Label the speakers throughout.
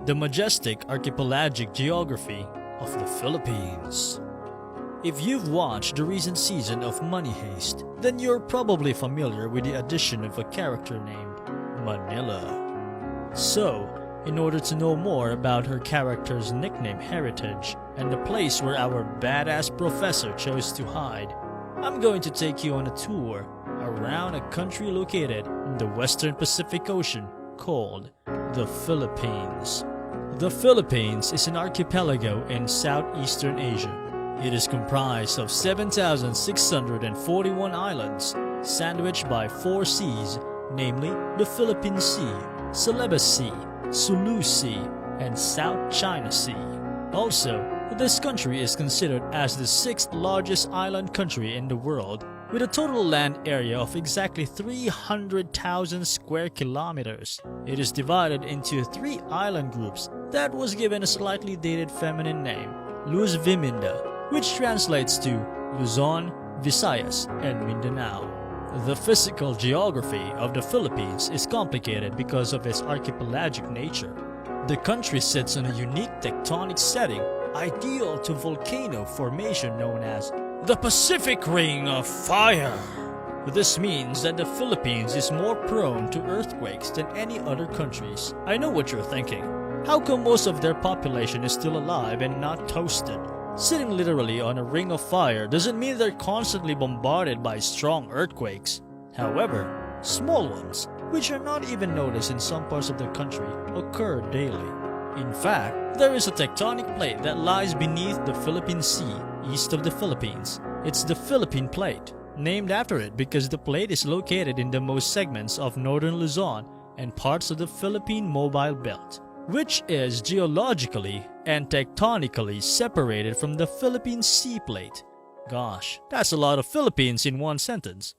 Speaker 1: the majestic archipelagic geography of the Philippines. If you've watched the recent season of Money Heist, then you're probably familiar with the addition of a character named Manila. So, in order to know more about her character's nickname heritage and the place where our badass professor chose to hide, I'm going to take you on a tour around a country located in the Western Pacific Ocean called the Philippines. The Philippines is an archipelago in Southeastern Asia. It is comprised of 7,641 islands, sandwiched by 4 seas, namely the Philippine Sea, Celebes Sea, Sulu Sea, and South China Sea. Also, this country is considered as the 6th largest island country in the world, with a total land area of exactly 300,000 square kilometers. It is divided into 3 island groups that was given a slightly dated feminine name, Luz Viminda, which translates to Luzon, Visayas, and Mindanao. The physical geography of the Philippines is complicated because of its archipelagic nature. The country sits on a unique tectonic setting ideal to volcano formation known as the Pacific Ring of Fire. This means that the Philippines is more prone to earthquakes than any other countries. I know what you're thinking. How come most of their population is still alive and not toasted? Sitting literally on a ring of fire doesn't mean they're constantly bombarded by strong earthquakes. However, small ones, which are not even noticed in some parts of the country, occur daily. In fact, there is a tectonic plate that lies beneath the Philippine Sea, east of the Philippines. It's the Philippine Plate, named after it because the plate is located in the most segments of northern Luzon and parts of the Philippine Mobile Belt, which is geologically and tectonically separated from the Philippine Sea Plate. Gosh, that's a lot of Philippines in one sentence.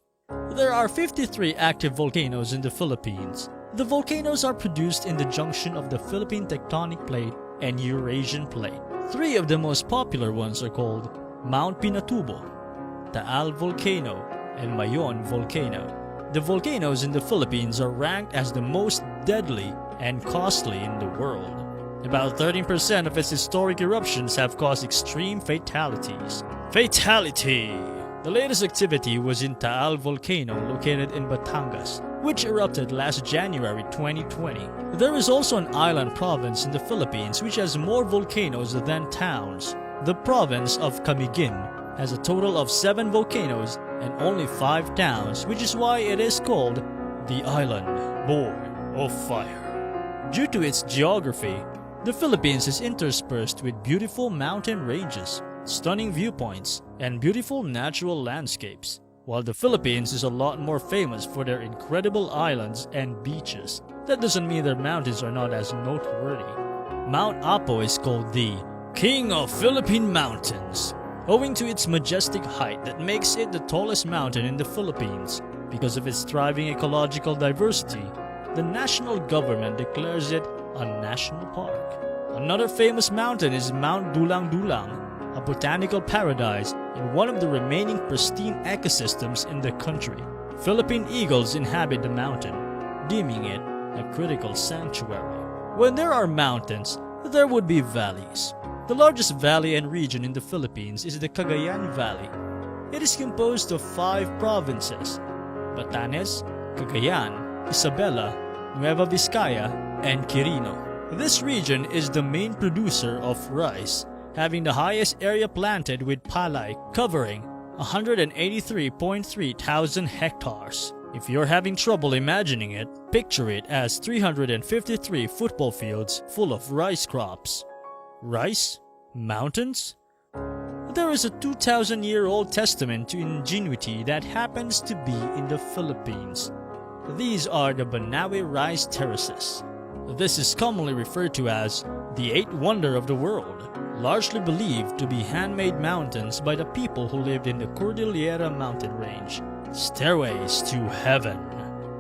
Speaker 1: There are 53 active volcanoes in the Philippines. The volcanoes are produced in the junction of the Philippine Tectonic Plate and Eurasian Plate. 3 of the most popular ones are called Mount Pinatubo, Taal Volcano, and Mayon Volcano. The volcanoes in the Philippines are ranked as the most deadly and costly in the world. About 13% of its historic eruptions have caused extreme fatalities. Fatality! The latest activity was in Taal Volcano located in Batangas, which erupted last January 2020. There is also an island province in the Philippines which has more volcanoes than towns. The province of Camiguin has a total of 7 volcanoes and only 5 towns, which is why it is called the Island Born of Fire. Due to its geography, the Philippines is interspersed with beautiful mountain ranges, stunning viewpoints, and beautiful natural landscapes. While the Philippines is a lot more famous for their incredible islands and beaches, that doesn't mean their mountains are not as noteworthy. Mount Apo is called the King of Philippine Mountains, owing to its majestic height that makes it the tallest mountain in the Philippines. Because of its thriving ecological diversity, the national government declares it a national park. Another famous mountain is Mount Dulang Dulang, a botanical paradise and one of the remaining pristine ecosystems in the country. Philippine eagles inhabit the mountain, deeming it a critical sanctuary. When there are mountains, there would be valleys. The largest valley and region in the Philippines is the Cagayan Valley. It is composed of 5 provinces: Batanes, Cagayan, Isabela, Nueva Vizcaya, and Quirino. This region is the main producer of rice, having the highest area planted with palay, covering 183.3 thousand hectares. If you're having trouble imagining it, picture it as 353 football fields full of rice crops. Rice? Mountains? There is a 2,000-year-old testament to ingenuity that happens to be in the Philippines. These are the Banawe Rice Terraces. This is commonly referred to as the 8th wonder of the world, largely believed to be handmade mountains by the people who lived in the Cordillera mountain range. Stairways to Heaven.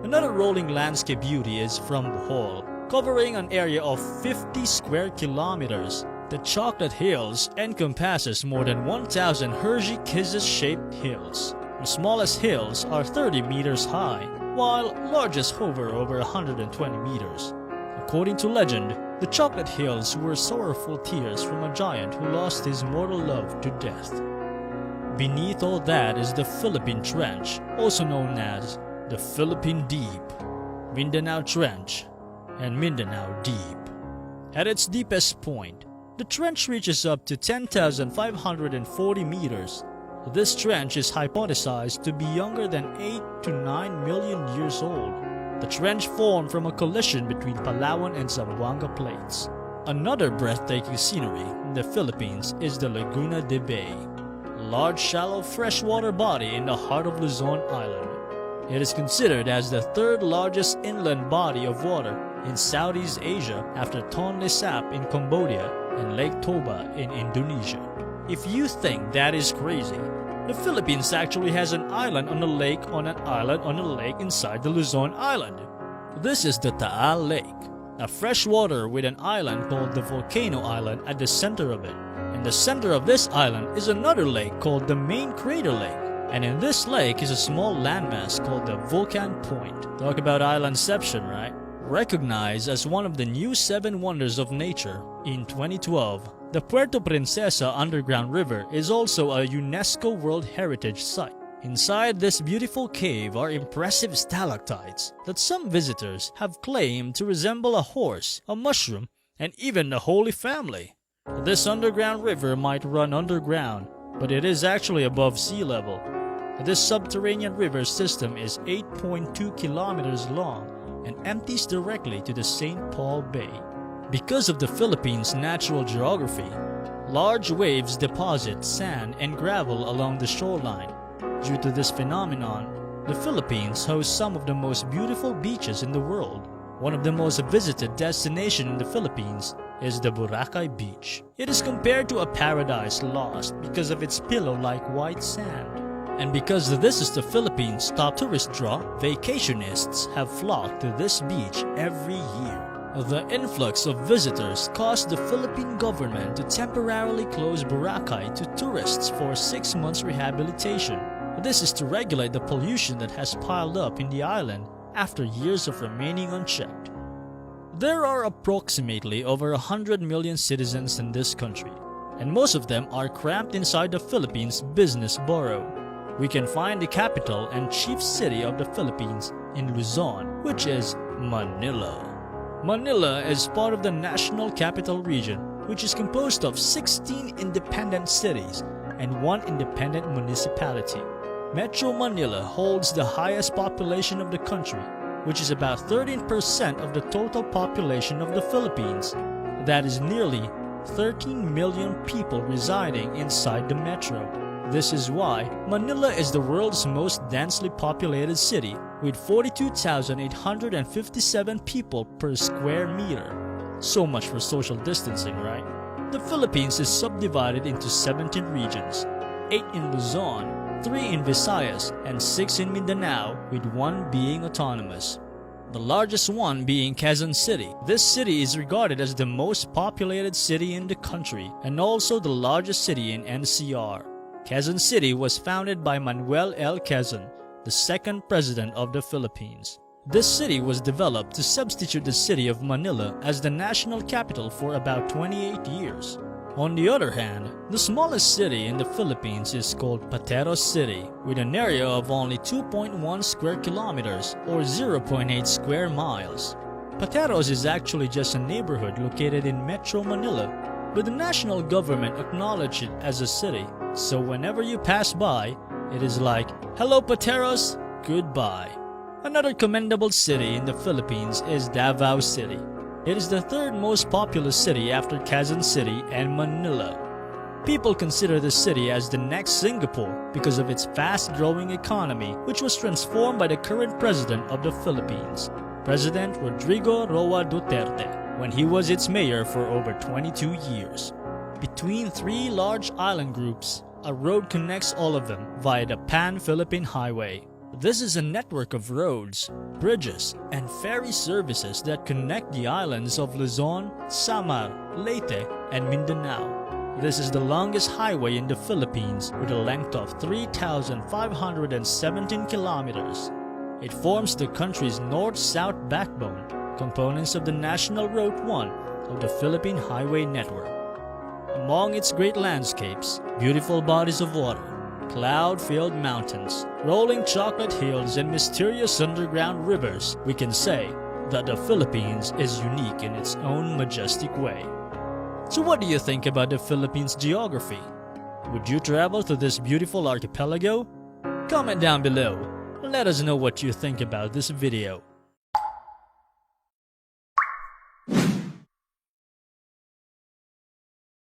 Speaker 1: Another rolling landscape beauty is from Bohol, covering an area of 50 square kilometers. The Chocolate Hills encompasses more than 1,000 Hershey Kisses-shaped hills. The smallest hills are 30 meters high, while largest hover over 120 meters. According to legend, The Chocolate Hills were sorrowful tears from a giant who lost his mortal love to death. Beneath all that is the Philippine Trench, also known as the Philippine Deep, Mindanao Trench, and Mindanao Deep. At its deepest point, the trench reaches up to 10,540 meters. This trench is hypothesized to be younger than 8 to 9 million years old. The trench formed from a collision between Palawan and Zamboanga plates. Another breathtaking scenery in the Philippines is the Laguna de Bay, a large shallow freshwater body in the heart of Luzon Island. It is considered as the third largest inland body of water in Southeast Asia after Tonle Sap in Cambodia and Lake Toba in Indonesia. If you think that is crazy, the Philippines actually has an island on a lake on an island on a lake inside the Luzon Island. This is the Taal Lake, a freshwater with an island called the Volcano Island at the center of it. In the center of this island is another lake called the Main Crater Lake. And in this lake is a small landmass called the Volcan Point. Talk about islandception, right? Recognized as one of the new 7 wonders of nature, in 2012, the Puerto Princesa Underground River is also a UNESCO World Heritage Site. Inside this beautiful cave are impressive stalactites that some visitors have claimed to resemble a horse, a mushroom, and even the Holy Family. This underground river might run underground, but it is actually above sea level. This subterranean river system is 8.2 kilometers long and empties directly to the St. Paul Bay. Because of the Philippines' natural geography, large waves deposit sand and gravel along the shoreline. Due to this phenomenon, the Philippines hosts some of the most beautiful beaches in the world. One of the most visited destinations in the Philippines is the Boracay Beach. It is compared to a paradise lost because of its pillow-like white sand. And because this is the Philippines' top tourist draw, vacationists have flocked to this beach every year. The influx of visitors caused the Philippine government to temporarily close Boracay to tourists for 6 months rehabilitation. This is to regulate the pollution that has piled up in the island after years of remaining unchecked. There are approximately over 100 million citizens in this country, and most of them are cramped inside the Philippines business borough. We can find the capital and chief city of the Philippines in Luzon, which is Manila. Manila is part of the National Capital Region, which is composed of 16 independent cities and 1 independent municipality. Metro Manila holds the highest population of the country, which is about 13% of the total population of the Philippines. That is nearly 13 million people residing inside the metro. This is why Manila is the world's most densely populated city with 42,857 people per square meter. So much for social distancing, right? The Philippines is subdivided into 17 regions, 8 in Luzon, 3 in Visayas, and 6 in Mindanao, with 1 being autonomous. The largest one being Quezon City. This city is regarded as the most populated city in the country and also the largest city in NCR. Quezon City was founded by Manuel L. Quezon, the 2nd president of the Philippines. This city was developed to substitute the city of Manila as the national capital for about 28 years. On the other hand, the smallest city in the Philippines is called Pateros City, with an area of only 2.1 square kilometers or 0.8 square miles. Pateros is actually just a neighborhood located in Metro Manila, but the national government acknowledged it as a city. So whenever you pass by, it is like, "Hello Pateros, goodbye." Another commendable city in the Philippines is Davao City. It is the 3rd most populous city after Quezon City and Manila. People consider the city as the next Singapore because of its fast-growing economy, which was transformed by the current president of the Philippines, President Rodrigo Roa Duterte, when he was its mayor for over 22 years. Between 3 large island groups, a road connects all of them via the Pan-Philippine Highway. This is a network of roads, bridges, and ferry services that connect the islands of Luzon, Samar, Leyte, and Mindanao. This is the longest highway in the Philippines with a length of 3,517 kilometers. It forms the country's north-south backbone. Components of the National Route 1 of the Philippine Highway Network. Among its great landscapes, beautiful bodies of water, cloud-filled mountains, rolling chocolate hills, and mysterious underground rivers, we can say that the Philippines is unique in its own majestic way. So what do you think about the Philippines geography? Would you travel to this beautiful archipelago? Comment down below. Let us know what you think about this video.